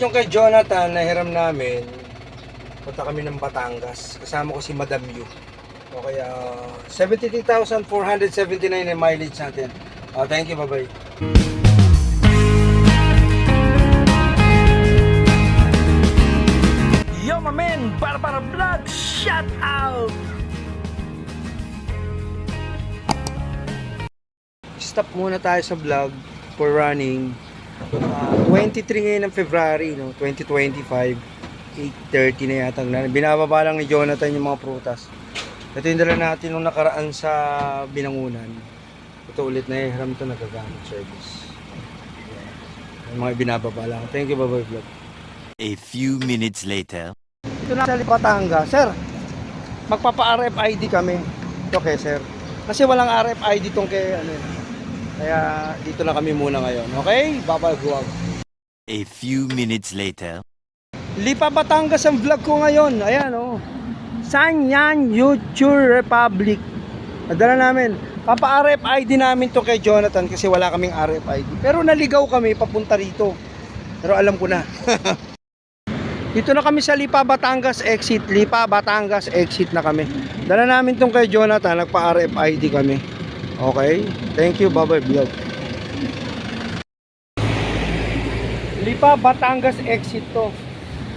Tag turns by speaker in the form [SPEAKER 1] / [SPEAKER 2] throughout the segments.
[SPEAKER 1] Ulit yung kay Jonathan na hiram namin. Punta kami ng Batangas. Kasama ko si Madam Yu. O kaya 73,479 yung mileage natin. Thank you, bye-bye. Yo, my man! Para vlog! Shout out! Stop muna tayo sa vlog for running. 23 ngayon ng February, no? 2025. 8:30 na yata. Binababa lang ni Jonathan yung mga prutas. Ito yung dala natin nung nakaraan sa Binangunan. Ito ulit na hiram ito, nagagamit service. Yung mga binababa lang. Thank you, bye-bye vlog.
[SPEAKER 2] A few minutes later.
[SPEAKER 1] Ito na sa Batangas. Sir, magpapa-RFID kami. Ito kay sir. Kasi walang RFID tong kay ano. Kaya dito na kami muna ngayon. Okay? Bye-bye vlog.
[SPEAKER 2] A few minutes later.
[SPEAKER 1] Lipa Batangas ang vlog ko ngayon. Ayan oh. Sanyan YouTube Republic. Nadala namin. Papa-RFID namin to kay Jonathan kasi wala kaming RFID. Pero naligaw kami papunta rito. Pero alam ko na. Dito na kami sa Lipa Batangas exit. Lipa Batangas exit na kami. Dala namin tong kay Jonathan. Nagpa-RFID kami. Okay? Thank you. Bye-bye vlog. Lipa Batangas exit to.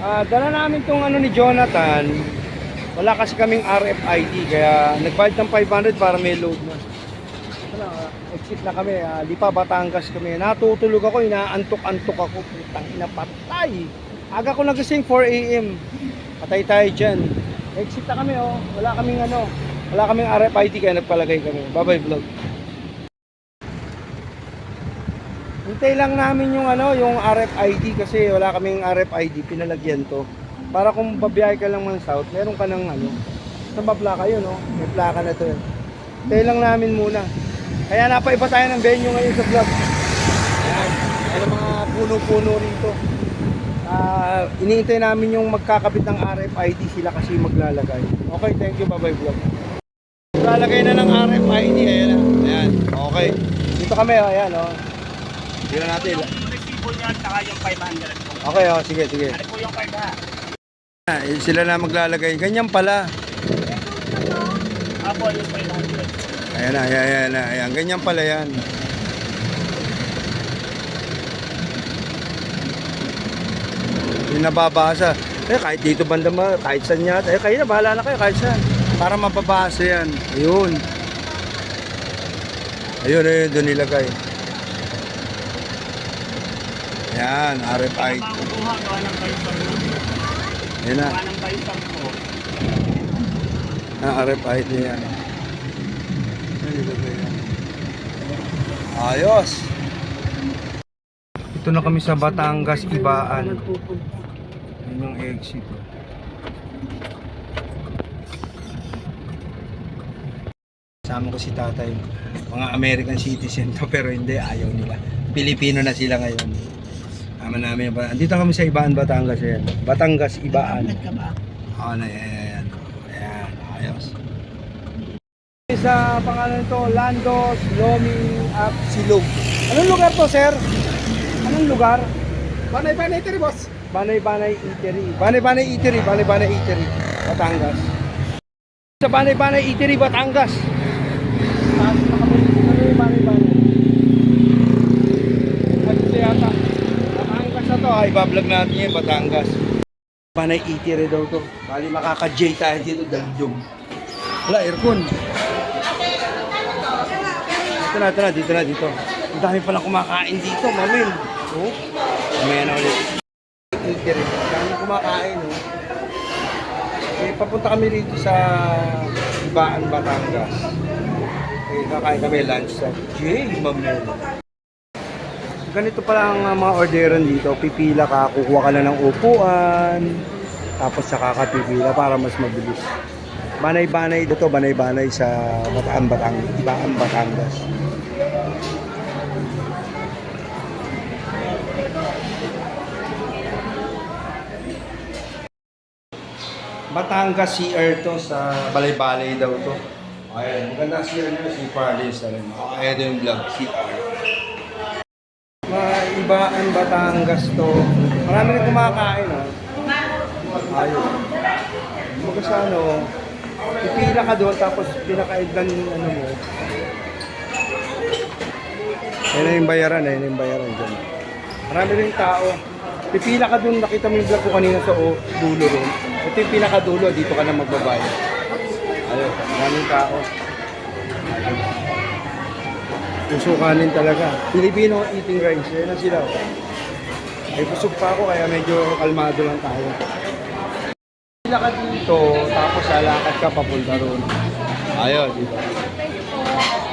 [SPEAKER 1] Dala namin tong ano ni Jonathan. Wala kasi kaming RFID kaya nagbayad ng 500 para may load na. Exit na kami. Lipa Batangas kami. Natutulog ako, inaantok-antok ako. Putang ina, patay. Aga ko nagising 4 AM. Patay tayo dyan. Exit na kami oh. Wala kaming RFID kaya nagpalagay kami. Bye bye vlog. Hintay lang namin yung yung RFID kasi wala kaming RFID, pinalagyan to. Para kung babiyahe ka lang ng south, meron ka ng saan ba plaka yun, no? May plaka na to. Hintay lang namin muna. Kaya napaiba tayo ng venue ngayon sa vlog. Ayan, ayan mga puno-puno rito. Iniintay namin yung magkakabit ng RFID, sila kasi maglalagay. Okay, thank you, bye-bye vlog. Maglalagay na ng RFID, ayan na. Ayan, okay. Dito kami, ayan, oh. Dito natin.
[SPEAKER 3] Yung resibo niya at saka yung 500.
[SPEAKER 1] Okay, oh, sige.
[SPEAKER 3] Ano po yung card ha?
[SPEAKER 1] Sila na maglalagay. Ganyan pala.
[SPEAKER 3] Apo yung 500.
[SPEAKER 1] Ayan. Ganyan pala yan. Yung nababasa. Kahit dito banda kahit saan yata. Kayo na, bahala na kayo kahit saan. Para mababasa yan. Ayun, doon nilagay. Yan, RFID.
[SPEAKER 3] Makukuha gawa ng paisang mo.
[SPEAKER 1] Yan na.
[SPEAKER 3] Gawa ng paisang mo.
[SPEAKER 1] RFID yan. Nilagay yan. Ayos. Ito na kami sa Batangas, Ibaan. Yan yung exit. Kasama ko si tatay. Mga American citizen to pero hindi, ayaw nila. Pilipino na sila ngayon. Tama namin. Andito kami sa Ibaan, Batangas. Yan. Batangas, Ibaan. Ayan. Ayos. Sa pangalan nito, Landos, Lomi, at Silog. Anong lugar to, sir? Anong lugar?
[SPEAKER 3] Banay-banay ito boss.
[SPEAKER 1] Banay-banay Eatery. Banay-banay Eatery, Batangas. Sa Banay-banay Eatery, Batangas. Banay-banay. Ito yata. Batangas na to. Ibablog natin yan, Batangas. Banay Eatery daw to. Bali makaka-J tayo dito, daljong. Wala, aircon. Dito na. Ang dami palang kumakain dito, mamin. Oh, mamaya na ulit. Eatery. Ang dami kumakain, oh. Papunta kami rito sa Ibaan, Batangas. Kakain kami lunch sa Mamel. Ganito pala ang mga orderan dito. Pipila ka, kukuha ka na ng upuan. Tapos saka ka pipila para mas mabilis. Banay-banay dito, banay-banay sa Ibaan, Batangas. Batangas CR to sa Balay-Balay daw to. Ayan, maganda CR nyo, si Parlins na rin. Ayan yung vlog, CR. Ibaan, Batangas to. Marami rin kumakain, oh. Ayun. Kumbaga sa ano, pipila ka doon tapos pinakaigdan yung ano mo. Yan na yung bayaran, yan na yung bayaran dyan. Marami rin tao. Pipila ka doon, nakita mo yung vlog ko kanina sa dulo rin. Ito yung pinakadulo, dito ka na magbabayad. Ayun, maraming tao. Ayun. Pusukanin talaga. Filipino eating rice, yan na sila. Ay busog pa ako kaya medyo kalmado lang tayo. Pila ka dito, tapos lalakad ka papunta roon. Ayun, dito.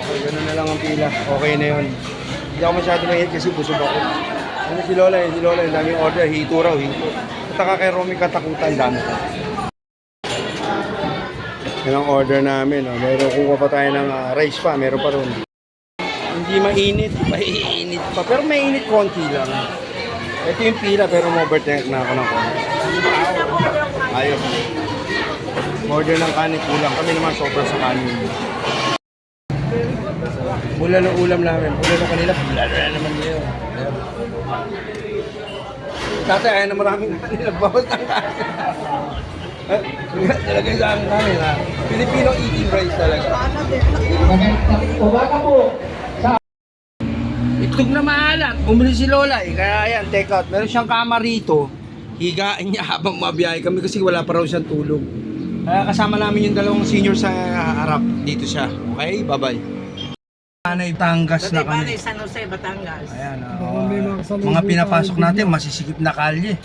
[SPEAKER 1] So, ganun na lang ang pila. Okay na yun. Hindi ako masyado mahihit kasi busog ako. Ano si Lola, yung daming order, hito raw, hito. Kataka kay Romy katakutan, dami. Yan ang order namin. Oh. Meron kuha pa tayo ng rice pa, meron pa ron. Hindi mainit, maiinit pa. Pero mainit konti lang. Ito yung pila pero overtake na ako ng konti. Ayos. Order ng kanin kulang. Kami naman sobra sa kanin. Ulan ng ulam namin. Ulan ng kanila. Ulan na naman nila. Tatay, ayaw na maraming kanin. Nagbawas ng kanin. Talaga yung sa kanin ha. Filipino eating rice talaga.
[SPEAKER 4] Umaga po.
[SPEAKER 1] Itlog na maalat. Bumili si Lola eh. Kaya yan, take out. Meron siyang kama rito. Higain niya habang mabiyahe kami kasi wala pa raw siyang tulog. Kaya kasama namin yung dalawang senior sa harap. Dito siya. Okay? Bye-bye. Nanay, Batangas na kami.
[SPEAKER 5] San Jose, Batangas.
[SPEAKER 1] Ayan. Mga pinapasok natin, masisikip na kalye.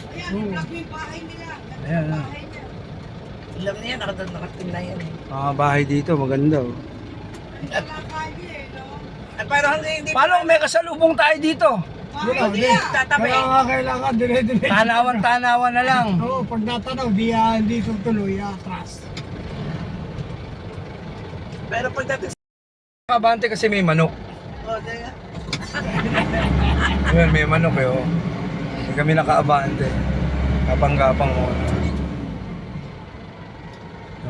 [SPEAKER 1] Ayan.
[SPEAKER 5] Alam niya, nakating na yan.
[SPEAKER 1] Mga bahay dito, maganda. Oh.
[SPEAKER 5] Ay, pero hindi.
[SPEAKER 1] Paano kung may kasalubong tayo dito?
[SPEAKER 5] Hindi, tatabi.
[SPEAKER 3] Kaya nga kailangan dire-dire.
[SPEAKER 1] Tanawan-tanawan na lang.
[SPEAKER 3] Oo, pag natanaw, hindi tutuloy, atras.
[SPEAKER 5] Pero pagdating sa...
[SPEAKER 1] Kabante kasi may manok.
[SPEAKER 5] Oh, diyan.
[SPEAKER 1] Ayan, may manok eh. Oh. Hindi kami nakaabante. Kapang-gapang mo.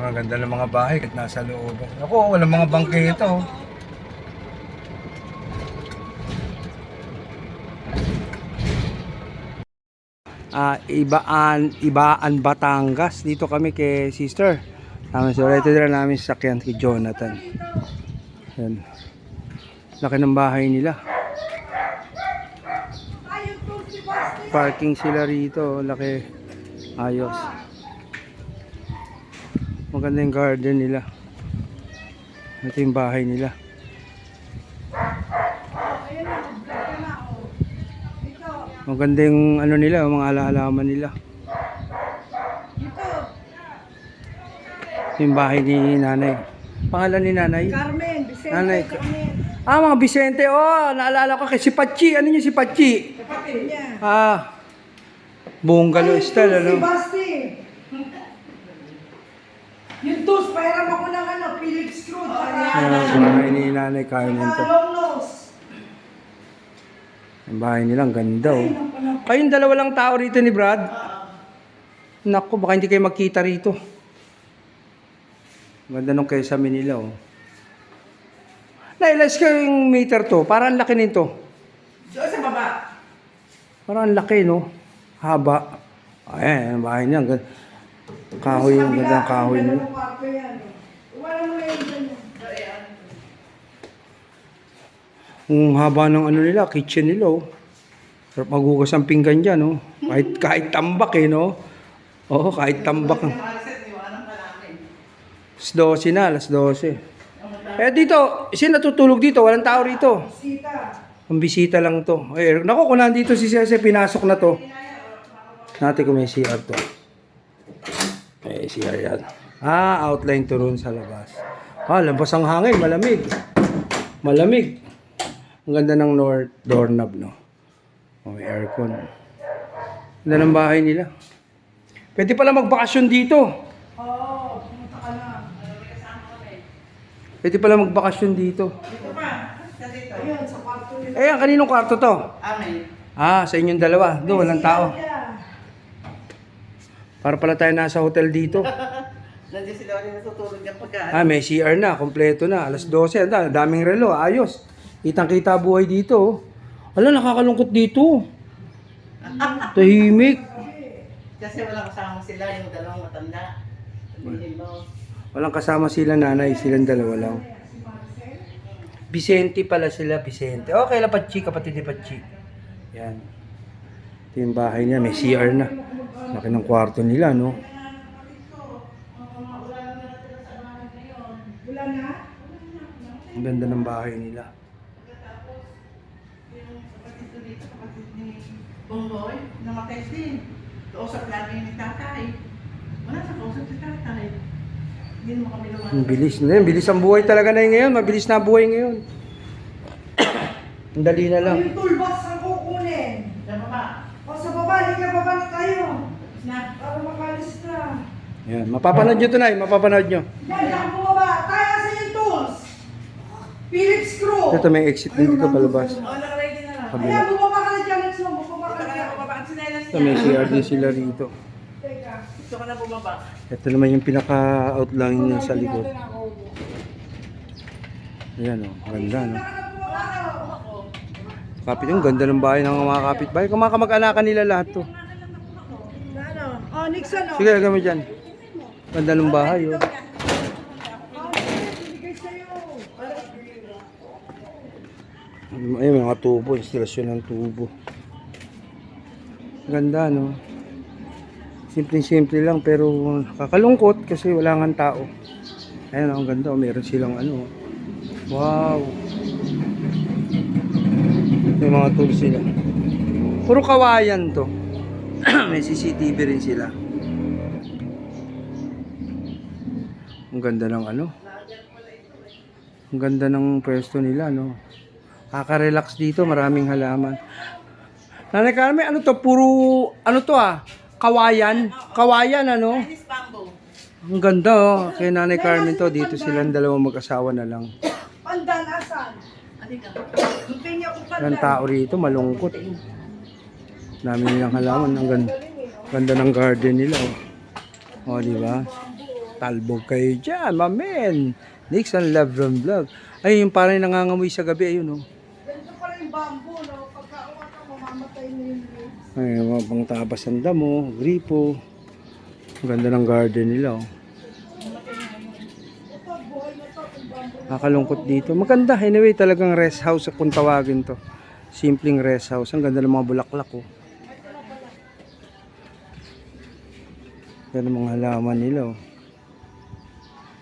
[SPEAKER 1] Ang ganda ng mga bahay kahit nasa loob. Ako, walang mga bangketa. Oh. Ibaan Batangas. Dito kami kay sister. So, ito din namin sasakyan kay Jonathan. Yan. Laki ng bahay nila. Parking sila rito. Laki. Ayos. Maganda yung garden nila. Ito yung bahay nila. Maganda yung ano nila, mga ala-alaman nila. Ito yung bahay ni nanay. Pangalan ni nanay?
[SPEAKER 5] Carmen, Vicente,
[SPEAKER 1] Nanay.
[SPEAKER 5] Carmen.
[SPEAKER 1] Mga Vicente. Oh, naalala ko kay si Pachi. Ano niya si Pachi?
[SPEAKER 5] Kapatid niya.
[SPEAKER 1] Bungalow style, ano?
[SPEAKER 5] Si Basti. Yung tools, pahiram ako ng Philips screw.
[SPEAKER 1] Bahay ni nanay, kaya nito.
[SPEAKER 5] Long nose.
[SPEAKER 1] Ang bahay nila, ang ganda oh. Kayong dalawa lang tao rito ni Brad. Naku, baka hindi kayo magkita rito. Ganda nung kesame nila oh. Nailas ko yung meter to, parang ang laki nito.
[SPEAKER 5] Doon sa baba.
[SPEAKER 1] Parang ang laki no. Haba. Ayan, ang bahay niya. Kahoy yung ganda ng kahoy nila. Ang haba ng ano nila, kitchen nila oh. Sarap maghugas ang pinggan dyan oh. Kahit tambak eh no. Oo, kahit tambak. Alas 12 na, alas 12. Eh dito, sino natutulog dito? Walang tao rito. Ang bisita lang to. Eh, naku, kung nandito si Cese, pinasok na to. Natin kung may CR to. May CR yan. Outline to roon sa labas. Labas ang hangin, malamig. Malamig. Ang ganda ng doorknob, no? May aircon. Ganda ng bahay nila. Pwede pala magbakasyon dito.
[SPEAKER 5] Oo, pumunta ka na.
[SPEAKER 1] Pwede pala magbakasyon dito.
[SPEAKER 5] Dito pa. Dito. Ayun, sa kwarto nila.
[SPEAKER 1] Eh, kaninong kwarto to?
[SPEAKER 5] Amen.
[SPEAKER 1] Sa inyong dalawa. Doon, walang tao. Para pala tayo nasa hotel dito.
[SPEAKER 5] Nandiyan sila ulit natutulog ng pagkaan.
[SPEAKER 1] May CR na, kompleto na. Alas 12, daming relo, ayos. Kitang-kita buhay dito. Ala, nakakalungkot dito. Tahimik.
[SPEAKER 5] Kasi wala kasama sila, yung dalawang matanda. Sabihin mo.
[SPEAKER 1] Walang kasama sila nanay, silang dalawa lang. Vicente pala sila, Vicente. Okay lang, Patchi, kapatid ni Patchi. Yan. Ito yung bahay niya, may CR na. Laki ng kwarto nila, no? Ang ganda ng bahay nila.
[SPEAKER 5] Yung kapatid ko dito, kapatid ni Bongboy, namatay din. Kausap lagi ni tatay. Wala sa kausap si tatay. Hindi naman kami lumakas.
[SPEAKER 1] Ang bilis na yun. Bilis ang buhay talaga na yun ngayon. Mabilis na ang buhay ngayon. Ang dali na lang.
[SPEAKER 3] Yung toolbox ang kukunin.
[SPEAKER 5] Sa baba.
[SPEAKER 3] O sa baba, liga baba na tayo.
[SPEAKER 5] Na.
[SPEAKER 3] Para makalis na.
[SPEAKER 1] Yan. Mapapanood nyo ito na. Mapapanood nyo.
[SPEAKER 3] Yan bumaba. Tayo sa yung tools. Phillips screw.
[SPEAKER 1] Ito may exit din dito palabas.
[SPEAKER 5] Oh, naka-ready na lang.
[SPEAKER 1] Kabila.
[SPEAKER 3] Ayan, bumaba ka na dyan. Let's go. Bumaba ka
[SPEAKER 5] Ito
[SPEAKER 3] na
[SPEAKER 5] ka
[SPEAKER 3] dyan.
[SPEAKER 5] na bumaba. Ang sinelas
[SPEAKER 1] Ito may
[SPEAKER 5] niya.
[SPEAKER 1] CR din sila rito.
[SPEAKER 3] Teka.
[SPEAKER 5] Ito ka na bumaba.
[SPEAKER 1] Ito naman yung pinaka-outline niya sa likod. Ayan o. Ganda, no? Kapit yung ganda ng bahay ng mga kapitbahay. Kumakamag-anakan nila lahat to.
[SPEAKER 3] Ano? Oh, Nixon, oh.
[SPEAKER 1] Sige, lagay mo dyan. Ganda ng bahay, oh.
[SPEAKER 3] Bigay sa'yo.
[SPEAKER 1] Ayun, mga tubo. Instalasyon ng tubo. Ganda, no? Simple-simple lang pero kakalungkot kasi wala nga tao. Ayun, ang ganda. Oh. Meron silang ano. Wow. May mga tools sila. Puro kawayan to. May CCTV rin sila. Ang ganda ng ano. Ang ganda ng pwesto nila, no. Kaka-relax dito, maraming halaman. Nanay Carmen, ano to? Puro ano to kawayan. Kawayan, ano?
[SPEAKER 5] Chinese bamboo.
[SPEAKER 1] Ang ganda, oh. Kay Nanay Carmen to, dito silang dalawang mag-asawa na lang.
[SPEAKER 3] Pandan, asan?
[SPEAKER 5] Halika.
[SPEAKER 3] Lumpin niya kung
[SPEAKER 1] Walang
[SPEAKER 3] pandan.
[SPEAKER 1] tao rito, malungkot. Dami nilang halaman. Ang ganda, ganda ng garden nila, oh. Oh, di ba? Talbog kayo dyan, mamen. Nixon Lebron Vlog. Ay, yung parang nangangamoy sa gabi, ayun, oh.
[SPEAKER 3] Ganito pala yung bamboo, no? Pagkauwa ka, mamamatay na yung leaves.
[SPEAKER 1] Ay, mga pang tapas ng damo, gripo. Ang ganda ng garden nila, oh.
[SPEAKER 3] Ito, buhay na to, yung bamboo.
[SPEAKER 1] Nakalungkot dito. Maganda, anyway, talagang rest house kung tawagin to. Simpleng rest house. Ang ganda ng mga bulaklak, oh. Ganda ng mga halaman nila, oh.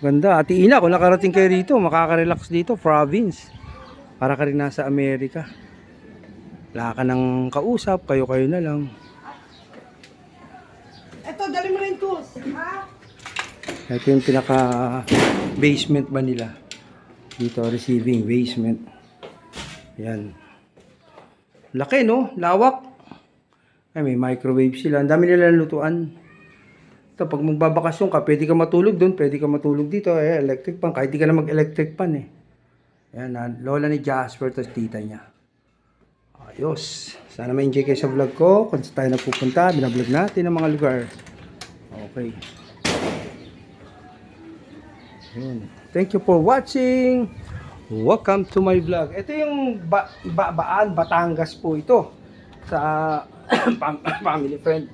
[SPEAKER 1] Ganda. Ate Ina, kung nakarating kayo rito, makaka-relax dito, province. Para ka rin nasa Amerika. Wala ka ng kausap, kayo-kayo na lang.
[SPEAKER 3] Ito, dali mo na yung tools. Ha?
[SPEAKER 1] Ito yung pinaka-basement ba nila. Dito, receiving basement. Yan. Laki, no? Lawak. Ay, may microwave sila. Ang dami nila lutuan. Ito, pag magbabakasyon ka, pwede ka matulog doon, pwede ka matulog dito. Eh, electric pan. Kahit di ka na mag-electric pan, eh. Yan, lola ni Jasper, tapos tita niya. Ayos. Sana ma-enjoy kayo sa vlog ko. Kung saan tayo napupunta, binablog natin ang mga lugar. Okay. Yun. Thank you for watching. Welcome to my vlog. Ito yung Batangas po ito. Sa family friend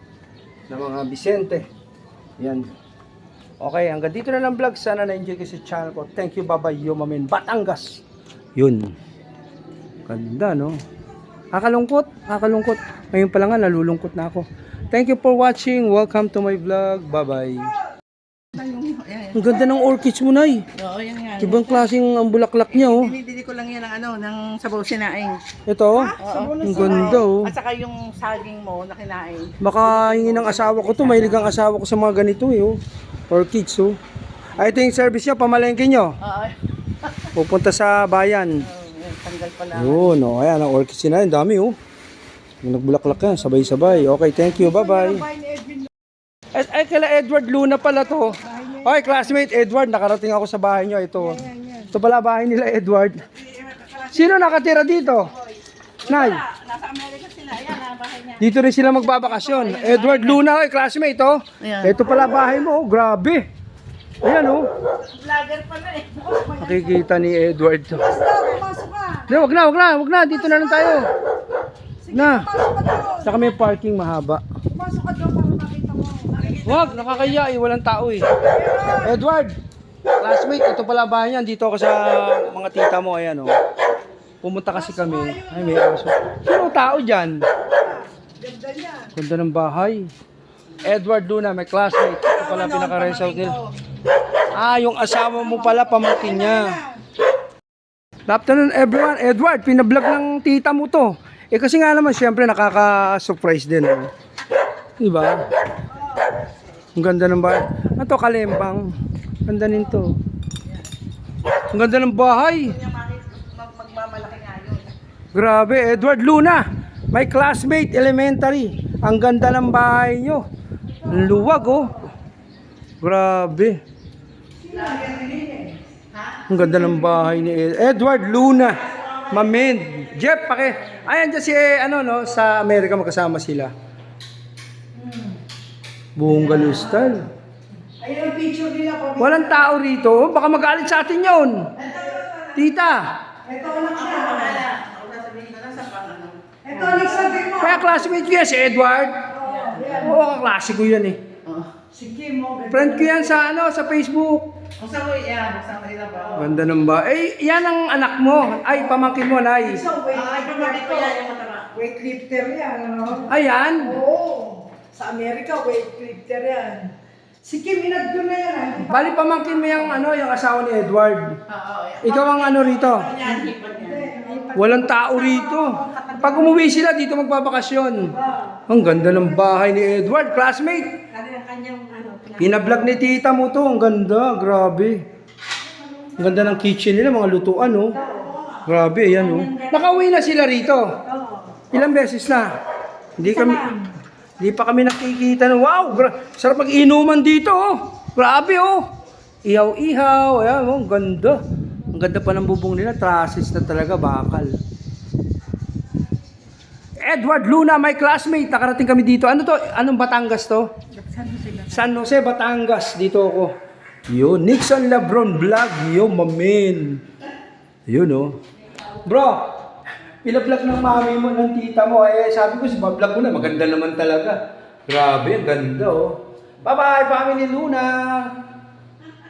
[SPEAKER 1] na mga Vicente. Yan. Okay, hanggang dito na lang vlog. Sana na-enjoy kayo sa channel ko. Thank you, bye-bye, Yumamin, Batangas. Yun. Ganda, no? Kakalungkot. Ngayon pa lang nga, nalulungkot na ako. Thank you for watching. Welcome to my vlog. Bye-bye.
[SPEAKER 5] Ayan.
[SPEAKER 1] Ang ganda ng orchids mo, Nay.
[SPEAKER 5] Oo, yan nga.
[SPEAKER 1] Ibang klaseng ang bulaklak niya, oh.
[SPEAKER 5] Binibili ko lang yan ng sabaw sinaing.
[SPEAKER 1] Ito, oh.
[SPEAKER 5] Oo.
[SPEAKER 1] Ang ganda, oh.
[SPEAKER 5] At saka yung saging mo na kinain.
[SPEAKER 1] Baka hingin ng asawa ko to. Mahilig ang asawa ko sa mga ganito, eh, oh. Orchids, oh. Ay, ito yung service nyo, pamalengke nyo.
[SPEAKER 5] Oo.
[SPEAKER 1] Pupunta sa bayan.
[SPEAKER 5] Tanggal pala.
[SPEAKER 1] Yun, oh. Ayan, ang orchids na yun. Dami, oh. Nagbulaklak yan, sabay-sabay. Okay, thank you. Bye-bye.
[SPEAKER 3] Bahay ni Edwin.
[SPEAKER 1] Ay, kala Edward Luna pala to. Okay, classmate Edward, nakarating ako sa bahay nyo. Ito. Ito pala bahay nila, Edward. Sino nakatira dito? Nay.
[SPEAKER 5] Nasa Amerika sila. Ayan, bahay niya.
[SPEAKER 1] Dito rin sila magbabakasyon. Edward Luna, classmate, oh.
[SPEAKER 5] Ayan.
[SPEAKER 1] Ito pala bahay mo, oh. Grabe. Ayan, oh.
[SPEAKER 5] Vlogger pala eh.
[SPEAKER 1] Nakikita ni Edward to.
[SPEAKER 3] Basta, pumasok ka.
[SPEAKER 1] Hindi, wag na. Dito na lang tayo. Na.
[SPEAKER 3] Pumasok ka doon.
[SPEAKER 1] Saka may parking mahaba.
[SPEAKER 3] Pumasok ka doon para makita mo.
[SPEAKER 1] Wag, nakakaya eh. Walang tao eh. Edward, classmate, ito pala bahay niyan. Dito ako sa mga tita mo. Ayan oh. Pumunta kasi kami. Ay, may aso. Sino tao dyan?
[SPEAKER 3] Ganda niya.
[SPEAKER 1] Ganda ng bahay. Edward Luna, may classmate. Ito pala pinaka-rest out nila. Ah, yung asawa mo pala, pamangkin niya. Good afternoon everyone. Edward, pinablog ng tita mo to. Eh kasi nga naman, syempre nakaka-surprise din. Oh. Diba? Ang ganda ng bahay. Ito, Kalembang. Ganda nito. Ang ganda ng bahay.
[SPEAKER 5] Magmamalaki nga yun.
[SPEAKER 1] Grabe, Edward Luna. My classmate, elementary. Ang ganda ng bahay nyo. Ang luwag, oh. Grabe. Ang ganda ng bahay ni Edward Luna. Mamen. Jeff, ayan dyan si, ano, no, sa Amerika magkasama sila. Bungalow style.
[SPEAKER 3] Ayun ang picture nila.
[SPEAKER 1] Walang tao rito. Baka magalit sa atin yun. Tita.
[SPEAKER 3] Ito anak niya.
[SPEAKER 5] Ako sasabihin ko na sa pang ano.
[SPEAKER 3] Ito Alexander mo.
[SPEAKER 1] Kaya classmate ko yan, si Edward. Oo, kaklase ko yan eh.
[SPEAKER 3] Si Kim mo.
[SPEAKER 1] Friend ko yan sa, ano, sa Facebook.
[SPEAKER 5] Buksan mo yan, buksan mo nila ba?
[SPEAKER 1] Ganda ng ba? Eh, yan ang anak mo. Ay, pamangkin mo, Nay.
[SPEAKER 3] Isang
[SPEAKER 5] Ay, pamangkin ko yan, yung mataba.
[SPEAKER 3] weightlifter yan, ano?
[SPEAKER 1] Ayan.
[SPEAKER 3] Oo. Sa Amerika, weightlifter yan. Si Kim, inagdo na yan.
[SPEAKER 1] Bali, pamangkin mo yung, ano, yung asawa ni Edward.
[SPEAKER 5] Oo,
[SPEAKER 1] Ikaw ang ano rito.
[SPEAKER 5] yan, hipan yan.
[SPEAKER 1] Walang tao rito. Pag umuwi sila, dito magbabakasyon. Ang ganda ng bahay ni Edward, classmate.
[SPEAKER 5] Kanyang ano,
[SPEAKER 1] Pinablog ni tita mo to. Ang ganda, grabe. Ang ganda ng kitchen nila, mga lutuan, oh. Grabe, ayan, oh. Nakauwi na sila rito. Ilang beses na? Hindi pa kami nakikita ng wow, sarap mag-inuman dito, oh. Grabe, oh. Ihaw-ihaw, ayan, oh, ang ganda. Ang ganda pa ng bubong nila, trusses na talaga, bakal. Edward Luna, my classmate, nakarating kami dito. Ano to? Anong Batangas to? San Jose, Batangas. Dito ako. Yun, Nixon Lebron Vlog. Yun, mamin. Yun, oh. Bro, pinablog ng mami mo, ng tita mo. Eh, sabi ko, vlog ko na, maganda naman talaga. Grabe, ang ganda, oh. Bye-bye, family Luna.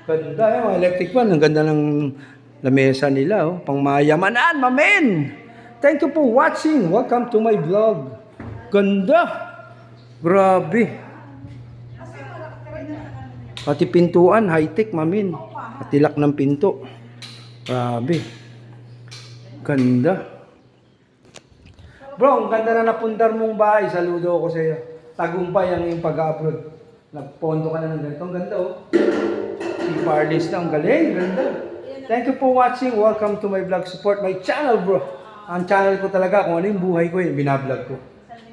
[SPEAKER 1] Ganda, eh, mga electric fan. Ang ganda ng lamesa nila, oh. Pangmayamanan, mamin. Thank you for watching. Welcome to my vlog. Ganda. Grabe. Pati pintuan, high-tech, mamin. Patilak ng pinto. Grabe. Ganda. Bro, ang ganda na napundar mong bahay. Saludo ako sa iyo. Tagumpay ang iyong pag-upload. Nagpondo ka na ng ganito. Ang ganda, oh. Si Parlis na. Ang galing. Ganda. Thank you for watching. Welcome to my vlog. Support my channel, bro. Ang channel ko talaga, kung ano yung buhay ko, yung binablog ko.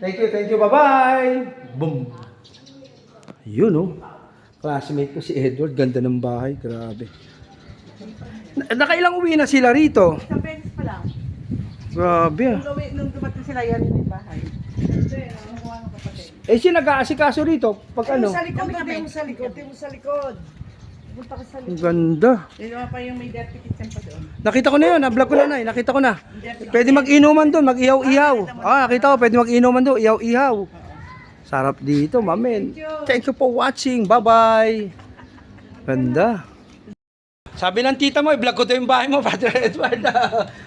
[SPEAKER 1] Thank you, bye-bye! Boom! Yun, oh. Classmate ko si Edward, ganda ng bahay, grabe. Nakailang uwi na sila rito?
[SPEAKER 5] Isang beses pa lang.
[SPEAKER 1] Grabe, ah.
[SPEAKER 5] Nung dumating sila, yan yung bahay.
[SPEAKER 1] Eh, siya nag-aasikaso rito, pag ano?
[SPEAKER 3] Sa likod, tabi mo sa likod, tabi mo sa likod. Punta ka sa
[SPEAKER 1] Ang ganda.
[SPEAKER 5] Yung pa yung may dirty kitchen pa doon.
[SPEAKER 1] Nakita ko na yun, na-vlog ko na na, nakita ko na. Pwede mag-inuman doon, mag-ihaw-ihaw. Ah, nakita ko, pwede mag-inuman doon, ihaw-ihaw. Sarap dito, mamen. Thank you for watching. Bye-bye. Ganda. Sabi ng tita mo, i-vlog ko to yung bahay mo, Father Edward.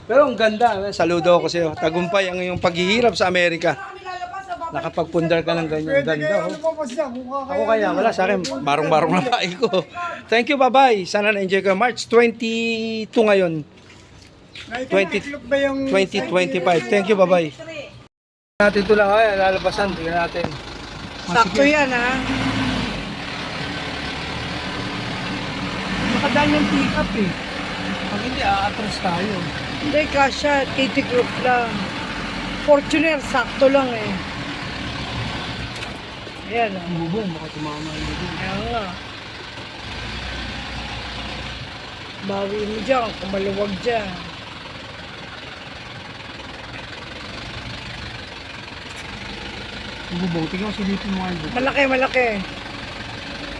[SPEAKER 1] Pero ang ganda. Saludo ako sa iyo. Tagumpay ang iyong paghihirap sa Amerika. Nakapagpundar ka ng ganyan. Ganda, oh. Ako kaya, wala sa akin. Barong-barong na bahay ko. Thank you, bye-bye. Sana na-enjoy ka. March 22 ngayon. 2025. Thank you, bye-bye. Natin ito lang, ay, lalabasan. Tingnan natin.
[SPEAKER 3] Sakto yan, ha?
[SPEAKER 1] Nakadaan yung pick-up eh. Pag hindi, aatras tayo.
[SPEAKER 3] Hindi, kasha. KT Group lang. Fortuner, sakto lang eh. Ayan, ha?
[SPEAKER 1] Bubong, baka tumama yung bubong.
[SPEAKER 3] Ayan nga. Bawi mo dyan, kung maluwag dyan.
[SPEAKER 1] Bubong, tingnan ko silipin mo ang bubong.
[SPEAKER 3] Malaki, malaki.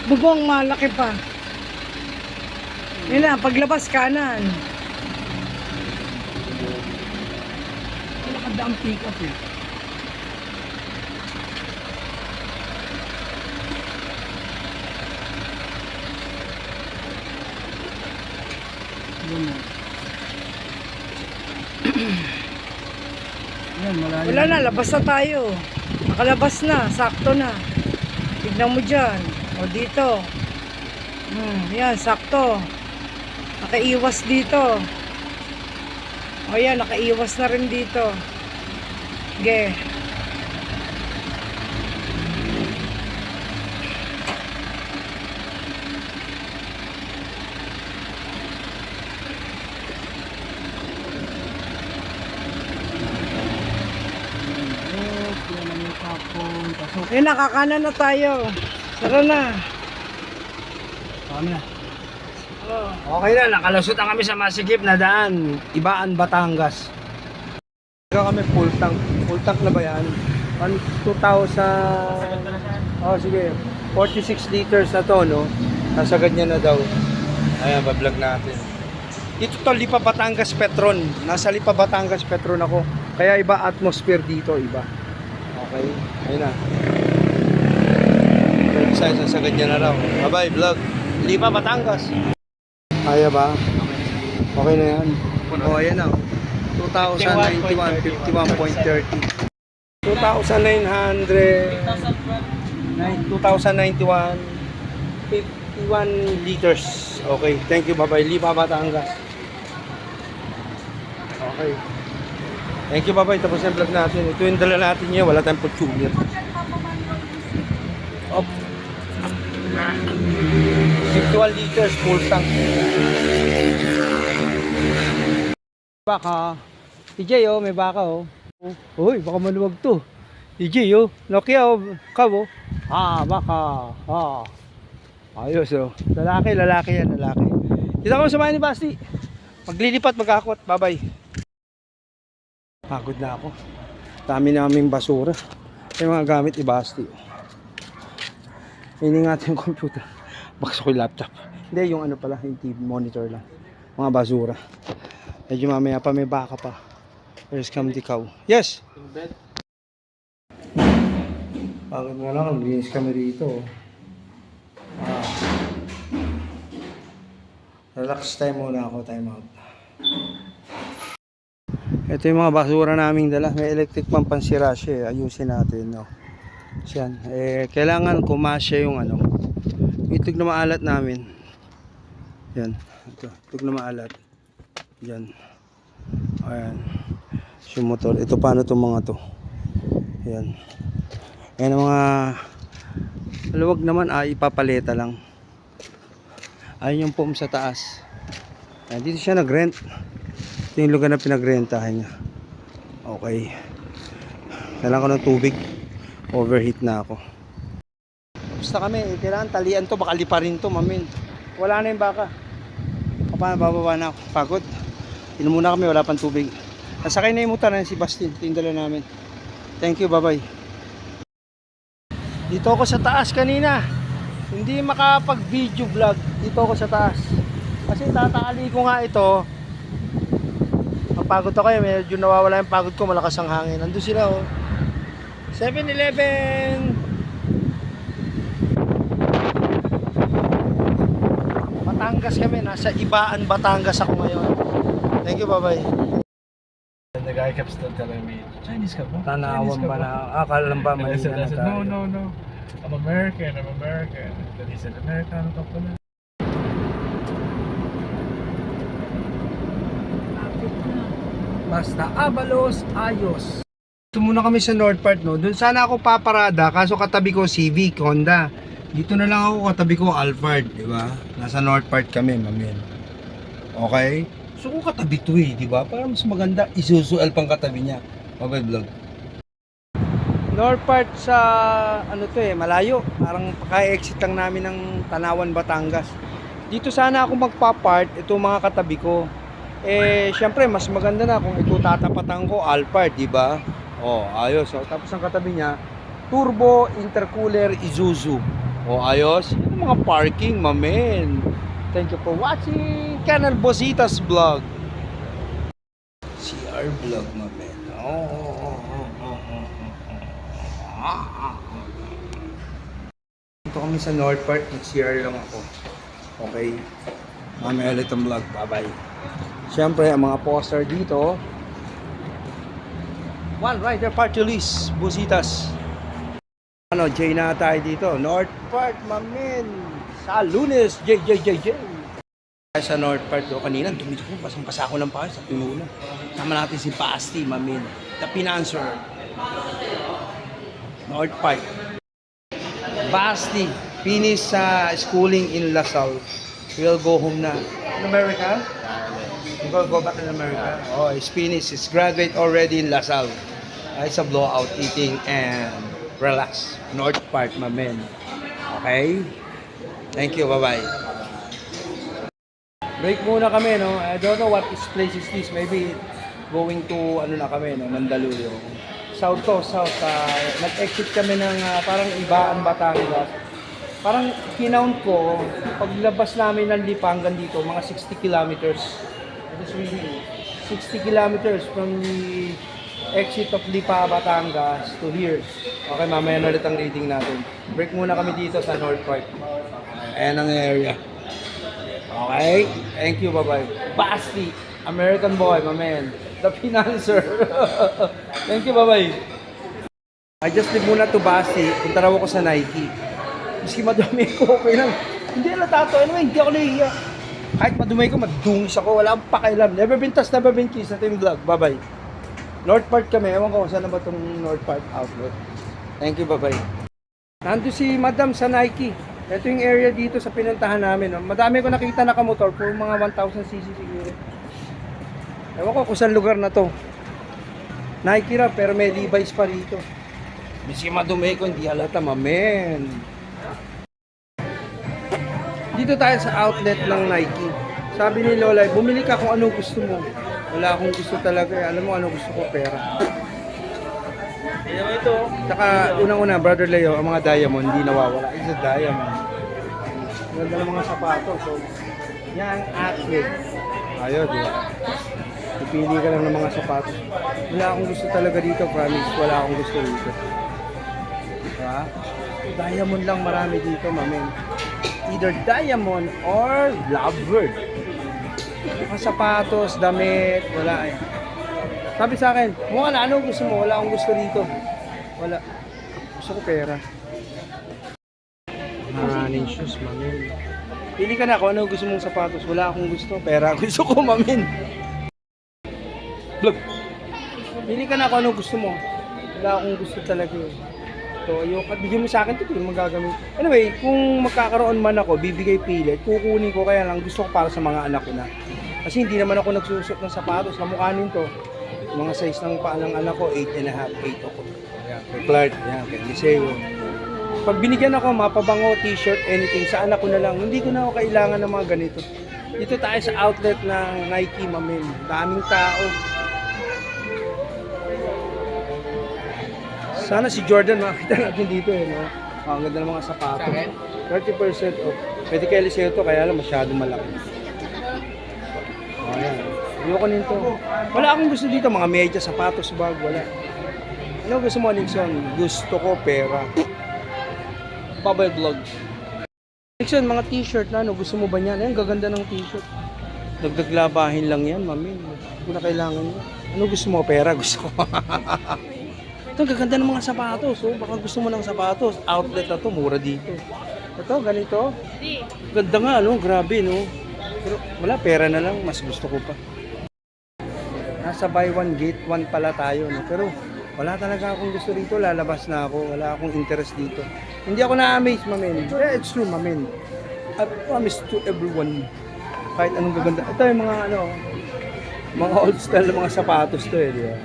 [SPEAKER 3] Bubong, malaki pa. Yun na, paglabas kanan.
[SPEAKER 1] Nakadaang pick-up eh.
[SPEAKER 3] Wala na, labas na tayo. Nakalabas na, sakto na. Tignan mo dyan. O dito. Yan, sakto. Nakaiwas dito. O yan, nakaiwas na rin dito. Sige. Eh, nakakanan na tayo. Tara na.
[SPEAKER 1] Kami na.
[SPEAKER 3] Oh.
[SPEAKER 1] Okay na, nakalusot na kami sa masigip na daan. Ibaan, Batangas. Kami full tank. Full tank na ba yan? 2,000... Oh, sige. 46 liters na to, no? Nasagad niya na daw. Ayan, bablog natin. Dito to, Lipa Batangas Petron. Nasa Lipa Batangas Petron ako. Kaya iba atmosphere dito, iba. Okay, ayun na. Size, nasagad niya na raw. Bye-bye, vlog. Lipa Batangas. Kaya ba? Okay na yan. O, ayan na. 2,091, 51.30. 2,900. 2,091. 51 liters. Okay, thank you. Bye-bye. Lipa Batangas. Okay. Thank you, bye-bye. Tapos yung vlog natin. Ito yung dala natin niya. Wala tayong putsulir. Op. 51 liters full tank. Baka. TJ oh, may baka oh. Uy, baka maluwag to. TJ oh, Nokia oh, kaw oh. Baka. Ayos oh. Lalaki yan, lalaki. Dito ako sa bahay ni Basti. Maglilipat, mag-akwat. Bye-bye. Pagod na ako. Dami naming basura. Yung mga gamit ni Basti. Hindi nga yung computer. Bakit ko yung laptop. Hindi, yung ano pala, yung TV monitor lang. Mga basura. Medyo mamaya pa may baka pa. There's come the cow. Yes! Pagod nga lang, naglinis kami rito. Relax time muna ako, time out. Ito yung mga basura naming dala. May electric pump pansira siya. Ayusin natin, no. Yan. Kailangan kumasya yung ano. Itog na maalat namin. Yan. Ito. Itog na maalat. Yan. Ayan. Yung motor. Ito paano itong mga to. Yan. Ayan ang mga maluwag naman. Ipapaleta lang. Ayun yung foam sa taas. Ayan. Dito siya nag-rent. Ito yung lugar na pinagrentahan niya. Okay. Kailangan ko ng tubig. Overheat na ako. Basta kami, kailangan talian to, baka liparin to, mamin. Wala na yung baka. Paano, bababa na ako. Pagod. Inom muna kami, wala pang tubig. Nasakay na yung motor na si Bastin. Ito yung dala namin. Thank you, bye-bye. Dito ako sa taas kanina. Hindi makapag-video vlog. Dito ako sa taas. Kasi tatakali ko nga ito. Mapagod ako eh. Medyo nawawala yung pagod ko. Malakas ang hangin. Nandun sila oh. 7-Eleven. Batangas kami. Nasa Ibaan, Batangas ako ngayon. Thank you, bye-bye.
[SPEAKER 4] The guy kept still telling me, Chinese ka ba?
[SPEAKER 1] Tanawan ba na? Akala ba
[SPEAKER 4] And I said,
[SPEAKER 1] Manila na tayo?
[SPEAKER 4] no. I'm American. Then he said, Americano ka pala.
[SPEAKER 1] Basta Abalos, ayos. Dito muna kami sa North Part, no? Doon sana ako paparada, kaso katabi ko Civic, Honda. Dito na lang ako, katabi ko Alphard, di ba? Nasa North Part kami, mamin. Okay? So kung katabi to eh, di ba? Para mas maganda, isusual pang katabi niya. Bye-bye vlog. North Part sa, ano to eh, malayo. Parang paka-exit lang namin ng Tanawan, Batangas. Dito sana ako magpa-part, ito mga katabi ko. Syempre, mas maganda na kung ito tatapatan ko, Alphard, di ba? Oh, ayos. So, tapos ang katabi niya, Turbo Intercooler Isuzu. Oh, ayos. Yung mga parking, mamen. Thank you for watching Canal Bositas Vlog. CR Vlog, mamen. Ito kami sa North Part, nag-CR lang ako. Okay. Mamaya ulit ang vlog. Bye-bye. Siyempre, ang mga poster dito. One Rider Party List, Busitas. Ano, Jay na tayo dito. North Park, mamin. Sa Lunes, Jay. Sa North Park, kanina, dumito ko, pasang-pasa ako ng pawis sa pinuna. Sama natin si Basti, mamin. The Financer. North Park. Basti, finish sa schooling in LaSalle. We'll go home na. In America? You will go back in America? Oh, he's finished. He's graduate already in LaSalle. It's a blowout eating and relax. North Park, my man. Okay? Thank you. Bye-bye. Break muna kami, no? I don't know what this place is this. Maybe going to, ano na kami, no? Mandaluyong. South to, south. Nag-exit kami ng parang Ibaan, Batangas. Parang kinount ko, paglabas namin ng Lipa hanggang dito, mga 60 kilometers. It is really 60 kilometers from the exit of Lipa, Batangas to here. Okay, mamaya na ulit ang reading natin. Break muna kami dito sa North Park. Ayan ang area. Okay? Thank you, bye-bye. Basti, American boy, my man. The Financer. Thank you, bye-bye. I just leave muna to Basti. Punta raw ako sa Nike. Miski madumi ko, okay lang. Hindi na tato. Anyway, hindi ako nahihiya. Kahit madumi ko, madungis ako. Wala akong pakialam. Never been touched, never been kissed. Ito yung vlog. Bye-bye. North Park kami. Ewan ko saan na ba itong North Park outlet. Thank you, bye-bye. Nandun si Madam sa Nike. Ito yung area dito sa pinuntahan namin. No? Madami ko nakita nakamotor for mga 1,000cc siguro. Ewan ko kung saan lugar na to. Nike ra, pero may Levi's pa rito. Miski madumi ko, hindi halata, mamen. Dito tayo sa outlet ng Nike. Sabi ni Lola, bumili ka kung ano gusto mo. Wala akong gusto talaga. Alam mo ano gusto ko, pera. Ito. Tsaka unang-una, Brother Leo, ang mga diamond hindi nawawala. It's a diamond. Ganda ng mga sapatos. So, yan, athlete. Ayun, di ba? Pipili ka lang ng mga sapatos. Wala akong gusto talaga dito, promise. Wala akong gusto dito. Diba? Diamond lang marami dito, mamen. Either diamond or lovebird. Mga sapatos, damit, wala eh. Sabi sa akin, wala, ano gusto mo? Wala akong gusto dito. Wala. Gusto ko pera. Running shoes, mamin. Pili ka na kung ano gusto mong sapatos. Wala akong gusto. Pera gusto ko, mamin. Look. Pili ka na kung ano gusto mo. Wala akong gusto talaga eh. So, ayoko. Bigyan mo sa akin ito, hindi mo magagamit. Anyway, kung magkakaroon man ako, bibigay pilit, kukunin ko, kaya lang gusto ko para sa mga anak ko na. Kasi hindi naman ako nagsusot ng sapatos. Kamukhanin to. Mga size ng paa ng anak ko, 8.5, 8 ako. Ayan, kay Clark, ayan, kay Liceo. Pag binigyan ako, mapabango, t-shirt, anything, sa anak ko na lang. Hindi ko na ako kailangan ng mga ganito. Dito tayo sa outlet ng Nike, mamin. Daming tao. Sana si Jordan makita natin dito eh, no? Ang ganda ng mga sapatos. 30% off. Pwede kay Liceo to, kaya lang masyado malaki. Ayan. Ayoko nito. Wala akong gusto dito, mga medyas, sapatos, bag, wala. Ano gusto mo, Nixon? Gusto ko pera. Babay vlog. Nixon, mga t-shirt na, ano, gusto mo ba niyan? Ayan, gaganda ng t-shirt. Nagdaglabahin lang yan, mami. Kung na kailangan mo. Ano gusto mo? Pera, gusto ko. Ito, gaganda ng mga sapatos. Oh. Baka gusto mo ng sapatos. Outlet na to, mura dito. Ito, ganito. Ganda nga, no? Grabe, no? Pero wala, pera na lang. Mas gusto ko pa. Nasa buy one, get one pala tayo, no? Pero wala talaga akong gusto dito. Lalabas na ako. Wala akong interest dito. Hindi ako na-amaze, mamen. Yeah, it's true, mamen. I promise to everyone. Kahit anong gaganda. Ito yung mga, ano, mga old style na mga sapatos to, eh. Di ba?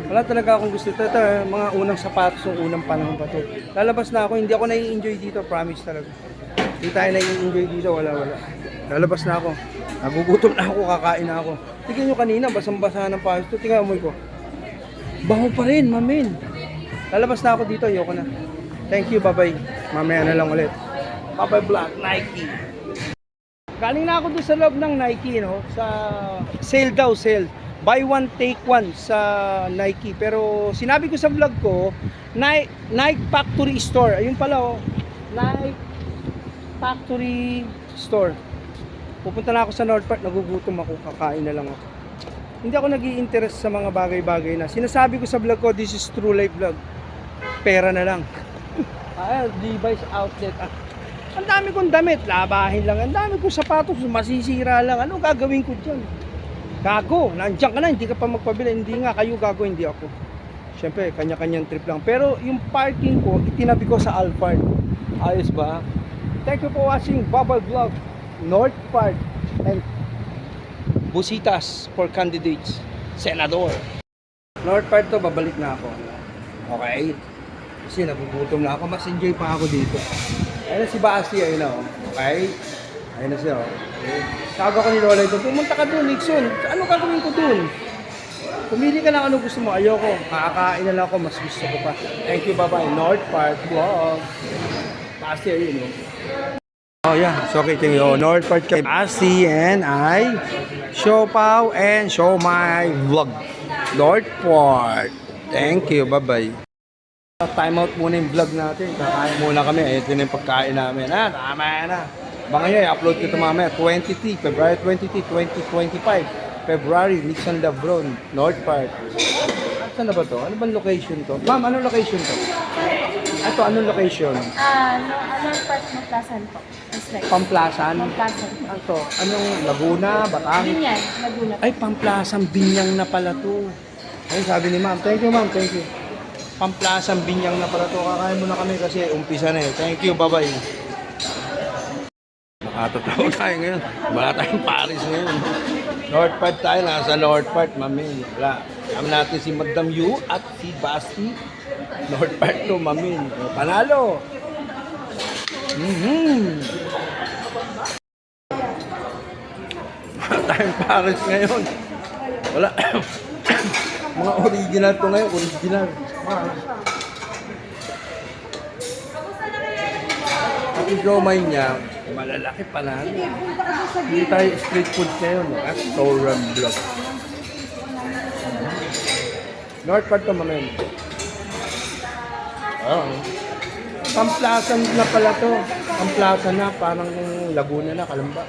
[SPEAKER 1] Wala talaga akong gusto. Ito, mga unang sapatos, yung unang panahon pa to. Lalabas na ako. Hindi ako nai-enjoy dito. Promise talaga. Hindi tayo nai-enjoy dito. Wala. Lalabas na ako. Nagugutom na ako. Kakain na ako. Tignan nyo kanina. Basang-basa ng pawis to. Tingnan mo ko. Bango pa rin, mamin. Lalabas na ako dito. Ayoko na. Thank you. Bye-bye. Mamaya na lang ulit. Bye-bye vlog. Nike. Galing na ako doon sa loob ng Nike, no? Sa sale daw, sale. Buy one, take one sa Nike. Pero sinabi ko sa vlog ko, Nike Factory Store. Ayun pala, oh. Nike Factory Store. Pupunta na ako sa North Park. Nagugutom ako. Kakain na lang ako. Hindi ako nag-i-interest sa mga bagay-bagay na. Sinasabi ko sa vlog ko, this is true life vlog. Pera na lang. Levi's outlet. Ang dami kong damit, labahin lang. Ang dami kong sapatos, masisira lang. Ano gagawin ko dyan? Gago, nandiyan ka na, hindi ka pa magpabili. Hindi nga, kayo gago, hindi ako. Siyempre, kanya-kanyang trip lang. Pero yung parking ko, itinabi ko sa Alphard. Ayos ba? Thank you for watching Bubble Vlog, North Park, and Busitas for candidates, Senador. North Park to, babalik na ako. Okay? Kasi nagugutom na ako, mas enjoy pa ako dito. Ayun na si Basti, ayun na, oh. Okay? Ayun na siya, oh. Okay. Tawag ako ni Lola ito, pumunta ka doon, Nixon. Ano gagawin ko doon? Pumili ka lang ano gusto mo. Ayoko, kakakain na lang ako, mas gusto ko pa. Thank you, bye-bye. North Park Vlog. Basti, ayun, oh. Oh yeah, so okay, thank you. North Park kay Basti and I show Pao and show my vlog. North Park. Thank you, bye-bye. Time out muna yung vlog natin. Kakain muna kami. Ito na yung pagkain namin. Tama na. Baka nyo, i-upload ko ito mamaya. February 23, 2025. February, Nixon Labron, North Park. Saan na ba to? Ano bang location to? Ma'am, anong location to? Ito, anong location?
[SPEAKER 6] Anong part ng Plasan po? It's like,
[SPEAKER 1] Pamplasan?
[SPEAKER 6] Pamplasan.
[SPEAKER 1] Ano to? Anong Laguna, Batangas?
[SPEAKER 6] Binyan, Laguna.
[SPEAKER 1] Ay, Pamplasan, Binyang na pala to. Ay, sabi ni ma'am. Thank you, ma'am. Thank you. Pamplasan, Binyang na pala to. Kakain muna kami kasi umpisa na eh. Thank you, bye-bye. Nakatatawa tayo ngayon. Wala tayong Paris ngayon. North Part tayo. Nasa North Part, mami. Wala. Kami natin si Madam Yu at si Basti. North Part to, mami. Panalo! Wala tayong Paris ngayon. Wala. Mga original to ngayon. Original. At yung siomay niya, malalaki pala. Hindi tayo street food ngayon. Restaurant vlog. North Part to, mami. Pamplasan na pala to. Pamplasan na, parang Laguna na, Kalamba.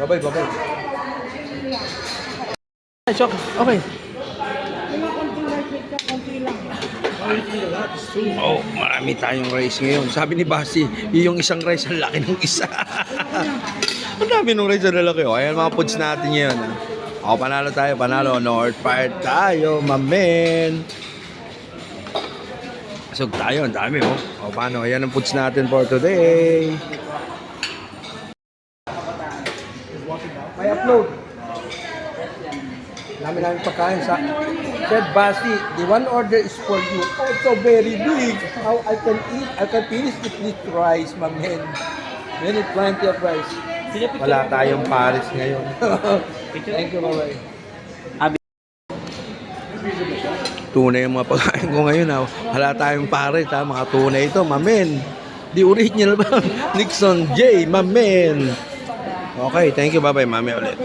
[SPEAKER 1] Bye-bye, bye-bye. Okay. Oh, marami tayong rice ngayon. Sabi ni Basi, yung isang rice ang laki ng isa. Ang dami ng rice ang lalaki. Oh, ayan mga foods natin ngayon. Oh, panalo tayo, panalo. North Part tayo, mamen. Pasog tayo, ang dami oh. O paano, ayan ang foods natin for today. May upload. Dami namin pagkain sa said Basti, the one order is for you. Oh, it's so very big. How I can eat, I can finish it with rice, my man. We need plenty of rice. Wala tayong Paris ngayon. Thank you, bye-bye. Tunay yung mga pagkain ko ngayon. Wala tayong Paris, mga tunay ito, mamen. Di original ba? Nixon J, mamen. Okay, thank you, bye-bye, mami ulit.